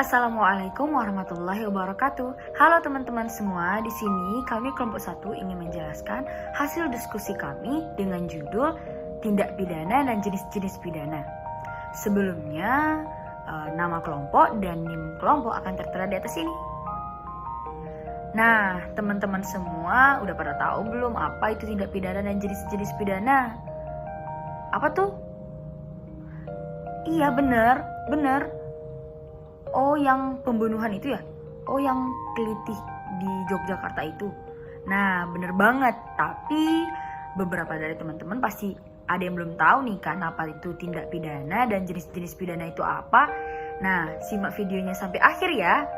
Assalamualaikum warahmatullahi wabarakatuh. Halo teman-teman semua, di sini kami kelompok 1 ingin menjelaskan hasil diskusi kami dengan judul tindak pidana dan jenis-jenis pidana. Sebelumnya, nama kelompok dan NIM kelompok akan tertera di atas ini. Nah, teman-teman semua udah pada tahu belum apa itu tindak pidana dan jenis-jenis pidana? Apa tuh? Iya, bener. Oh, yang pembunuhan itu ya? Oh, yang kelitih di Yogyakarta itu. Nah, bener banget. Tapi beberapa dari teman-teman pasti ada yang belum tahu nih kan apa itu tindak pidana dan jenis-jenis pidana itu apa. Nah, simak videonya sampai akhir ya.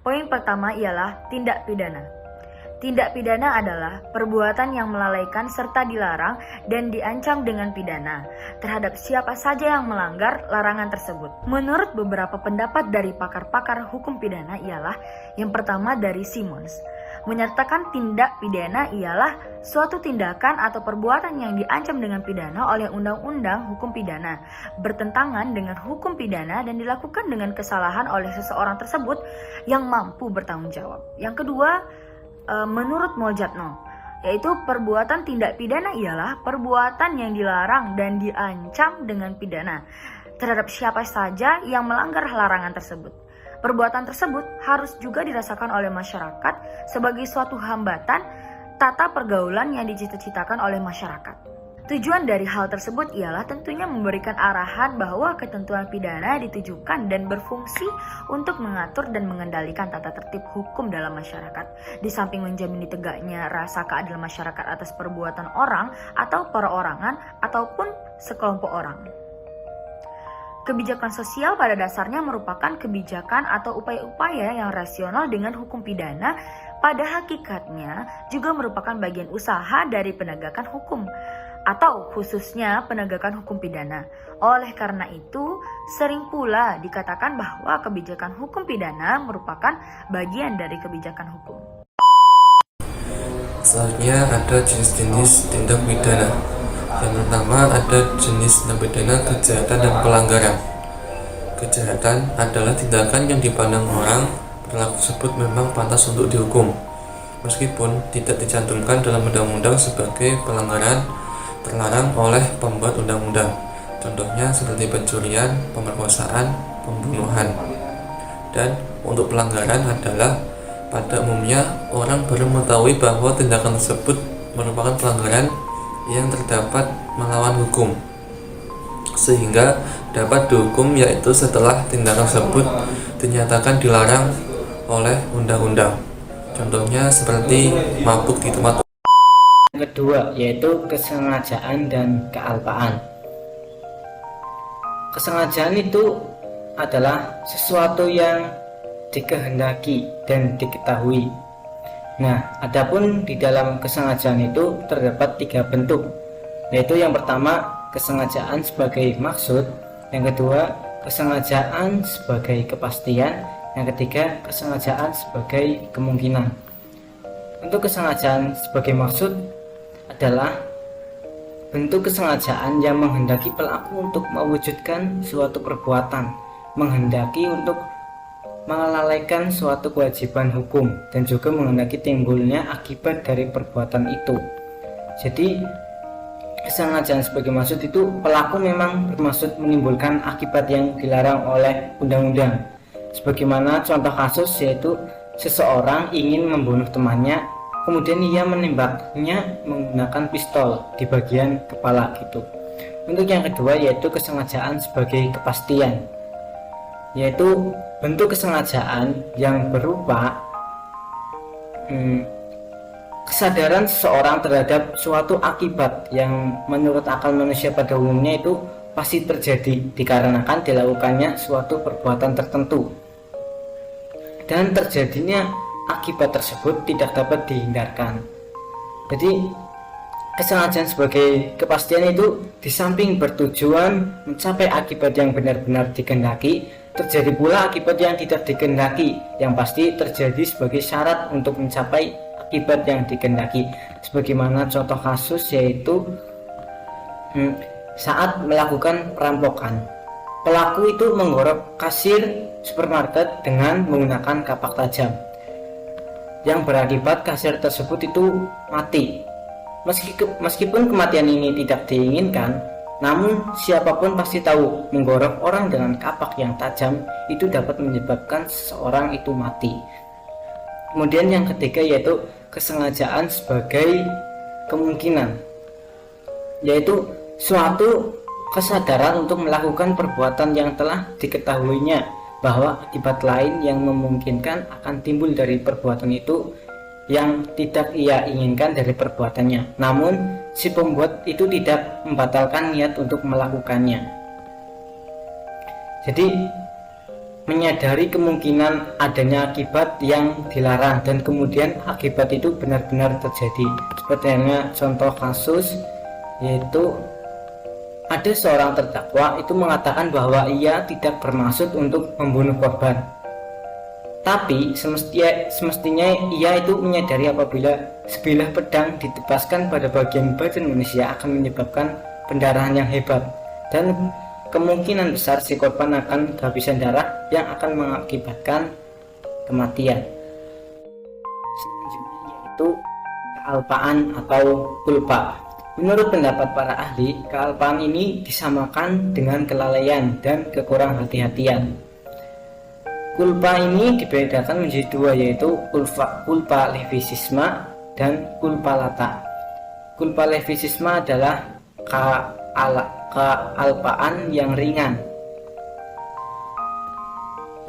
Poin pertama ialah tindak pidana. Tindak pidana adalah perbuatan yang melalaikan serta dilarang dan diancam dengan pidana terhadap siapa saja yang melanggar larangan tersebut. Menurut beberapa pendapat dari pakar-pakar hukum pidana ialah yang pertama dari Simons, menyatakan tindak pidana ialah suatu tindakan atau perbuatan yang diancam dengan pidana oleh undang-undang hukum pidana, bertentangan dengan hukum pidana dan dilakukan dengan kesalahan oleh seseorang tersebut yang mampu bertanggung jawab. Yang kedua, menurut Moljatno, yaitu perbuatan tindak pidana ialah perbuatan yang dilarang dan diancam dengan pidana terhadap siapa saja yang melanggar larangan tersebut. Perbuatan tersebut harus juga dirasakan oleh masyarakat sebagai suatu hambatan tata pergaulan yang dicita-citakan oleh masyarakat. Tujuan dari hal tersebut ialah tentunya memberikan arahan bahwa ketentuan pidana ditujukan dan berfungsi untuk mengatur dan mengendalikan tata tertib hukum dalam masyarakat, di samping menjamin ditegaknya rasa keadilan masyarakat atas perbuatan orang atau perorangan ataupun sekelompok orang. Kebijakan sosial pada dasarnya merupakan kebijakan atau upaya-upaya yang rasional dengan hukum pidana pada hakikatnya juga merupakan bagian usaha dari penegakan hukum atau khususnya penegakan hukum pidana. Oleh karena itu, sering pula dikatakan bahwa kebijakan hukum pidana merupakan bagian dari kebijakan hukum. Selanjutnya ada jenis-jenis tindak pidana. Yang pertama ada jenis tindak pidana kejahatan dan pelanggaran. Kejahatan adalah tindakan yang dipandang orang perilaku tersebut memang pantas untuk dihukum, meskipun tidak dicantumkan dalam undang-undang sebagai pelanggaran terlarang oleh pembuat undang-undang. Contohnya seperti pencurian, pemerkosaan, pembunuhan. Dan untuk pelanggaran adalah pada umumnya orang baru mengetahui bahwa tindakan tersebut merupakan pelanggaran yang terdapat melawan hukum, sehingga dapat dihukum, yaitu setelah tindakan tersebut dinyatakan dilarang oleh undang-undang. Contohnya seperti mabuk di tempat. Kedua yaitu kesengajaan dan kealpaan. Kesengajaan itu adalah sesuatu yang dikehendaki dan diketahui. Nah, adapun di dalam kesengajaan itu terdapat 3 bentuk, yaitu yang pertama kesengajaan sebagai maksud, yang kedua kesengajaan sebagai kepastian, yang ketiga kesengajaan sebagai kemungkinan. Untuk kesengajaan sebagai maksud adalah bentuk kesengajaan yang menghendaki pelaku untuk mewujudkan suatu perbuatan, menghendaki untuk melalaikan suatu kewajiban hukum, dan juga menghendaki timbulnya akibat dari perbuatan itu. Jadi kesengajaan sebagai maksud itu pelaku memang bermaksud menimbulkan akibat yang dilarang oleh undang-undang. Sebagaimana contoh kasus yaitu seseorang ingin membunuh temannya, kemudian ia menembaknya menggunakan pistol di bagian kepala gitu. Untuk yang kedua yaitu kesengajaan sebagai kepastian, yaitu bentuk kesengajaan yang berupa kesadaran seseorang terhadap suatu akibat yang menurut akal manusia pada umumnya itu pasti terjadi dikarenakan dilakukannya suatu perbuatan tertentu, dan terjadinya akibat tersebut tidak dapat dihindarkan. Jadi kesengajaan sebagai kepastian itu di samping bertujuan mencapai akibat yang benar-benar dikehendaki, terjadi pula akibat yang tidak dikehendaki yang pasti terjadi sebagai syarat untuk mencapai akibat yang dikehendaki. Sebagaimana contoh kasus yaitu saat melakukan perampokan. Pelaku itu menggorok kasir supermarket dengan menggunakan kapak tajam, yang berakibat kasir tersebut itu mati. Meskipun kematian ini tidak diinginkan, namun siapapun pasti tahu menggorok orang dengan kapak yang tajam itu dapat menyebabkan seseorang itu mati. Kemudian yang ketiga yaitu kesengajaan sebagai kemungkinan, yaitu suatu kesadaran untuk melakukan perbuatan yang telah diketahuinya bahwa akibat lain yang memungkinkan akan timbul dari perbuatan itu yang tidak ia inginkan dari perbuatannya, namun si pembuat itu tidak membatalkan niat untuk melakukannya. Jadi menyadari kemungkinan adanya akibat yang dilarang dan kemudian akibat itu benar-benar terjadi. Sepertinya contoh kasus yaitu ada seorang terdakwa itu mengatakan bahwa ia tidak bermaksud untuk membunuh korban, tapi semestinya ia itu menyadari apabila sebilah pedang ditebaskan pada bagian badan manusia akan menyebabkan pendarahan yang hebat, dan kemungkinan besar si korban akan kehabisan darah yang akan mengakibatkan kematian. Selanjutnya yaitu kealpaan atau kulpa. Menurut pendapat para ahli, kealpaan ini disamakan dengan kelalaian dan kekurang hati-hatian. Kulpa ini dibedakan menjadi dua, yaitu kulpa levisisme dan kulpa lata. Kulpa levisisme adalah kealpaan yang ringan,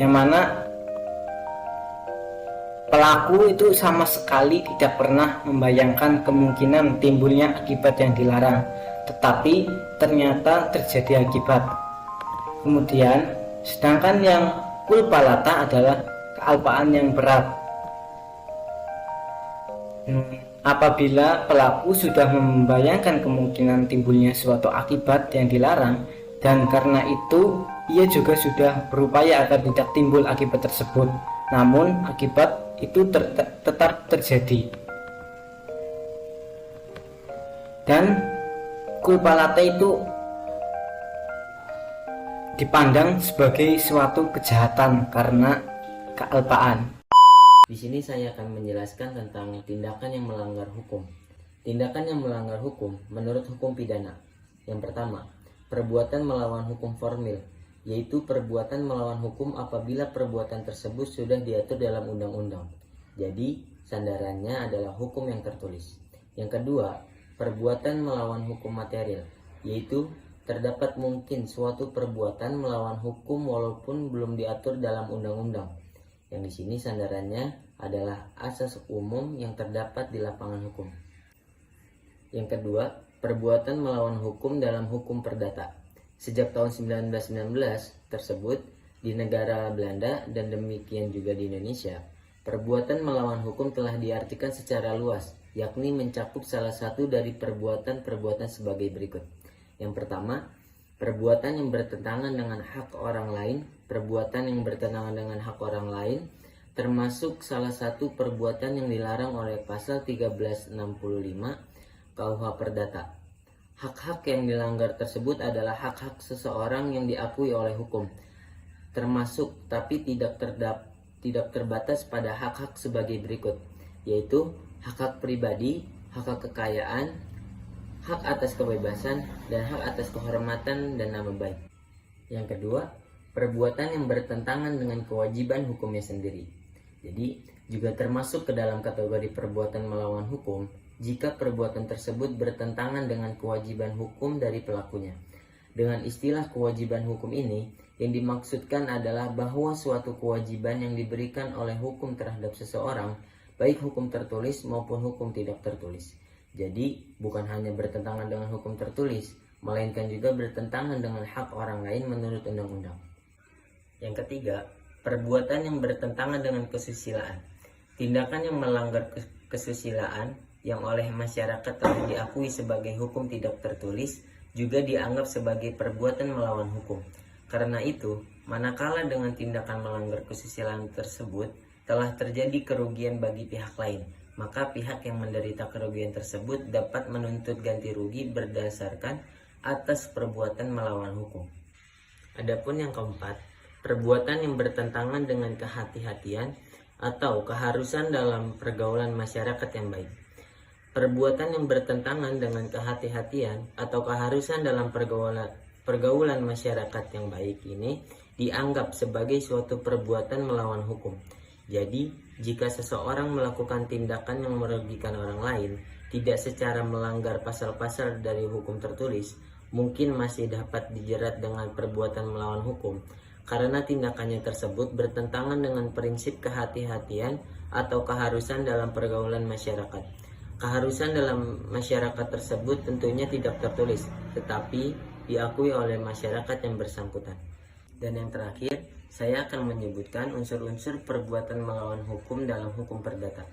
yang mana pelaku itu sama sekali tidak pernah membayangkan kemungkinan timbulnya akibat yang dilarang, tetapi ternyata terjadi akibat. Kemudian, sedangkan yang kulpa lata adalah kealpaan yang berat. Apabila pelaku sudah membayangkan kemungkinan timbulnya suatu akibat yang dilarang, dan karena itu ia juga sudah berupaya agar tidak timbul akibat tersebut, namun akibat itu tetap terjadi. Dan kulpa lata itu dipandang sebagai suatu kejahatan karena kealpaan. Di sini saya akan menjelaskan tentang tindakan yang melanggar hukum. Tindakan yang melanggar hukum menurut hukum pidana. Yang pertama, perbuatan melawan hukum formil, yaitu perbuatan melawan hukum apabila perbuatan tersebut sudah diatur dalam undang-undang. Jadi, sandarannya adalah hukum yang tertulis. Yang kedua, perbuatan melawan hukum material, yaitu terdapat mungkin suatu perbuatan melawan hukum walaupun belum diatur dalam undang-undang. Yang di sini sandarannya adalah asas umum yang terdapat di lapangan hukum. Yang kedua, perbuatan melawan hukum dalam hukum perdata. Sejak tahun 1919 tersebut di negara Belanda dan demikian juga di Indonesia, perbuatan melawan hukum telah diartikan secara luas, yakni mencakup salah satu dari perbuatan-perbuatan sebagai berikut. Yang pertama, perbuatan yang bertentangan dengan hak orang lain. Perbuatan yang bertentangan dengan hak orang lain termasuk salah satu perbuatan yang dilarang oleh pasal 1365 KUH Perdata. Hak-hak yang dilanggar tersebut adalah hak-hak seseorang yang diakui oleh hukum, termasuk tapi tidak terbatas pada hak-hak sebagai berikut, yaitu hak-hak pribadi, hak-hak kekayaan, hak atas kebebasan, dan hak atas kehormatan dan nama baik. Yang kedua, perbuatan yang bertentangan dengan kewajiban hukumnya sendiri. Jadi, juga termasuk ke dalam kategori perbuatan melawan hukum jika perbuatan tersebut bertentangan dengan kewajiban hukum dari pelakunya. Dengan istilah kewajiban hukum ini, yang dimaksudkan adalah bahwa suatu kewajiban yang diberikan oleh hukum terhadap seseorang, baik hukum tertulis maupun hukum tidak tertulis. Jadi, bukan hanya bertentangan dengan hukum tertulis, melainkan juga bertentangan dengan hak orang lain menurut undang-undang. Yang ketiga, perbuatan yang bertentangan dengan kesusilaan. Tindakan yang melanggar kesusilaan yang oleh masyarakat telah diakui sebagai hukum tidak tertulis juga dianggap sebagai perbuatan melawan hukum. Karena itu, manakala dengan tindakan melanggar kesusilaan tersebut telah terjadi kerugian bagi pihak lain, maka pihak yang menderita kerugian tersebut dapat menuntut ganti rugi berdasarkan atas perbuatan melawan hukum. Adapun yang keempat, perbuatan yang bertentangan dengan kehati-hatian atau keharusan dalam pergaulan masyarakat yang baik. Perbuatan yang bertentangan dengan kehati-hatian atau keharusan dalam pergaulan masyarakat yang baik ini dianggap sebagai suatu perbuatan melawan hukum. Jadi, jika seseorang melakukan tindakan yang merugikan orang lain, tidak secara melanggar pasal-pasal dari hukum tertulis, mungkin masih dapat dijerat dengan perbuatan melawan hukum, karena tindakannya tersebut bertentangan dengan prinsip kehati-hatian atau keharusan dalam pergaulan masyarakat. Keharusan dalam masyarakat tersebut tentunya tidak tertulis, tetapi diakui oleh masyarakat yang bersangkutan. Dan yang terakhir, saya akan menyebutkan unsur-unsur perbuatan melawan hukum dalam hukum perdata.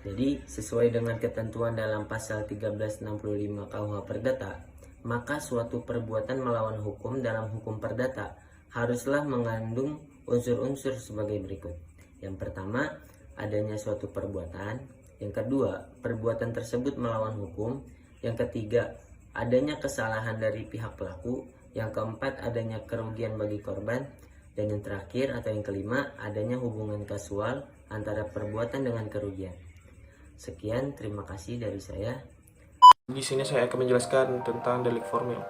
Jadi, sesuai dengan ketentuan dalam pasal 1365 KUH Perdata, maka suatu perbuatan melawan hukum dalam hukum perdata haruslah mengandung unsur-unsur sebagai berikut. Yang pertama, adanya suatu perbuatan. Yang kedua, perbuatan tersebut melawan hukum. Yang ketiga, adanya kesalahan dari pihak pelaku. Yang keempat, adanya kerugian bagi korban. Dan yang terakhir atau yang kelima, adanya hubungan kasual antara perbuatan dengan kerugian. Sekian, terima kasih dari saya. Di sini saya akan menjelaskan tentang delik formil.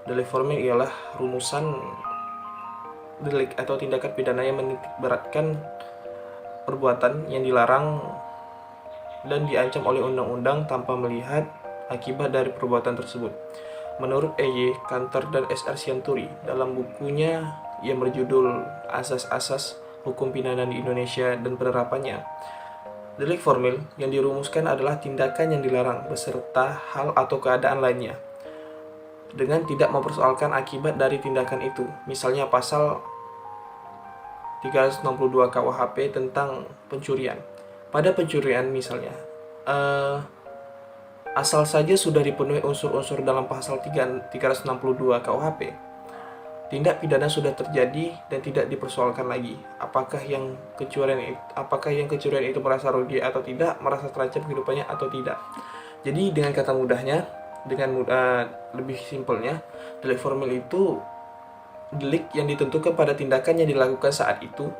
Delik formil ialah rumusan delik atau tindakan pidana yang menitikberatkan perbuatan yang dilarang dan diancam oleh undang-undang tanpa melihat akibat dari perbuatan tersebut. Menurut E.Y. Kanter dan S.R. Sianturi dalam bukunya yang berjudul Asas-Asas Hukum Pidana di Indonesia dan Penerapannya, delik formil yang dirumuskan adalah tindakan yang dilarang beserta hal atau keadaan lainnya dengan tidak mempersoalkan akibat dari tindakan itu. Misalnya pasal 362 KUHP tentang pencurian. Pada pencurian misalnya, asal saja sudah dipenuhi unsur-unsur dalam pasal 362 KUHP, tindak pidana sudah terjadi dan tidak dipersoalkan lagi. Apakah yang kecurian itu merasa rugi atau tidak, merasa terancam kehidupannya atau tidak. Jadi dengan kata mudahnya, lebih simpelnya, delik formil itu delik yang ditentukan pada tindakan yang dilakukan saat itu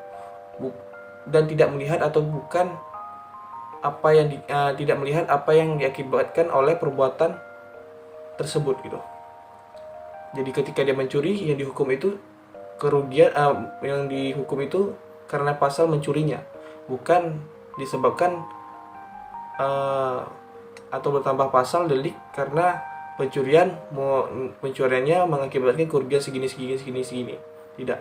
dan tidak melihat atau bukan tidak melihat apa yang diakibatkan oleh perbuatan tersebut gitu. Jadi ketika dia mencuri, yang dihukum itu kerugian, yang dihukum itu karena pasal mencurinya, bukan disebabkan atau bertambah pasal delik karena pencuriannya mengakibatkan kerugian segini. Tidak.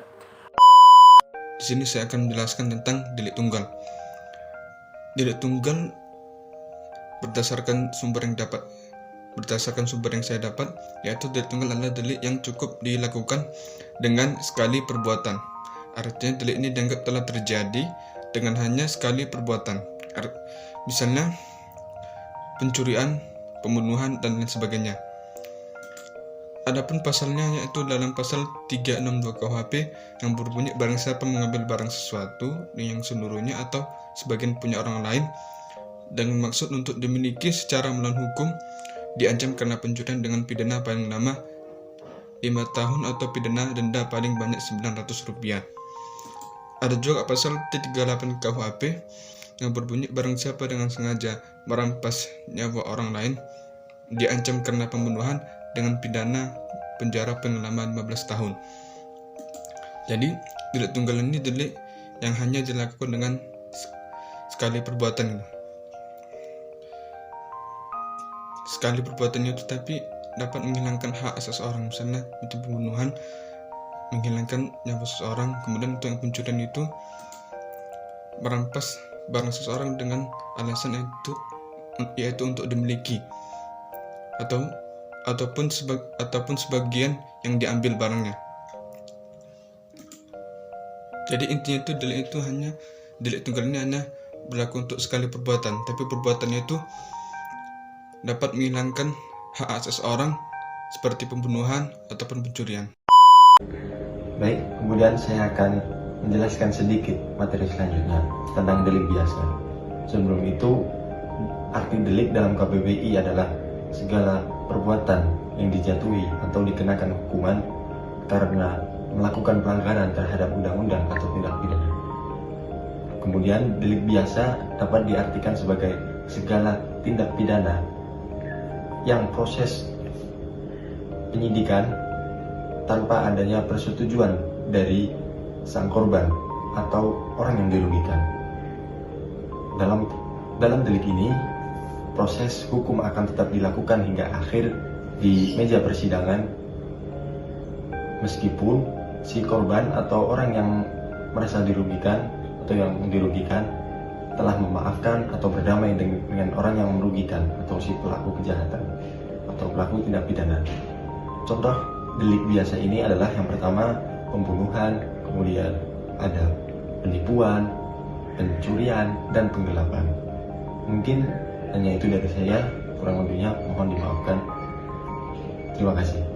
Di sini saya akan menjelaskan tentang delik tunggal. Delik tunggal berdasarkan sumber yang saya dapat, yaitu delik tunggal adalah delik yang cukup dilakukan dengan sekali perbuatan. Artinya delik ini dianggap telah terjadi dengan hanya sekali perbuatan. Misalnya pencurian, pembunuhan, dan lain sebagainya. Adapun pasalnya yaitu dalam pasal 362 KUHP yang berbunyi barang siapa mengambil barang sesuatu yang seluruhnya atau sebagian punya orang lain dengan maksud untuk dimiliki secara melawan hukum, diancam karena pencurian dengan pidana paling lama 5 tahun atau pidana denda paling banyak Rp900. Ada juga pasal 38 KUHP yang berbunyi barang siapa dengan sengaja merampas nyawa orang lain, diancam karena pembunuhan dengan pidana penjara paling lama 15 tahun. Jadi, delik tunggal ini delik yang hanya dilakukan dengan sekali perbuatan. Sekali perbuatannya itu tapi dapat menghilangkan hak seseorang. Misalnya itu pembunuhan, menghilangkan nyawa seseorang. Kemudian untuk yang pencurian itu merampas barang seseorang dengan alasan yaitu untuk dimiliki ataupun sebagian yang diambil barangnya. Jadi intinya itu delik tunggal ini hanya berlaku untuk sekali perbuatan, tapi perbuatannya itu dapat menghilangkan hak seseorang seperti pembunuhan ataupun pencurian. Baik, kemudian saya akan menjelaskan sedikit materi selanjutnya tentang delik biasa. Sebelum itu, arti delik dalam KPBI adalah segala perbuatan yang dijatuhi atau dikenakan hukuman karena melakukan pelanggaran terhadap undang-undang atau tindak pidana. Kemudian delik biasa dapat diartikan sebagai segala tindak pidana yang proses penyidikan tanpa adanya persetujuan dari sang korban atau orang yang dirugikan. Dalam delik ini, proses hukum akan tetap dilakukan hingga akhir di meja persidangan, meskipun si korban atau orang yang merasa dirugikan atau yang dirugikan telah memaafkan atau berdamai dengan orang yang merugikan atau si pelaku kejahatan atau pelaku tindak pidana. Contoh delik biasa ini adalah yang pertama pembunuhan, kemudian ada penipuan, pencurian, dan penggelapan. Mungkin hanya itu dari saya, kurang lebihnya mohon dimaafkan. Terima kasih.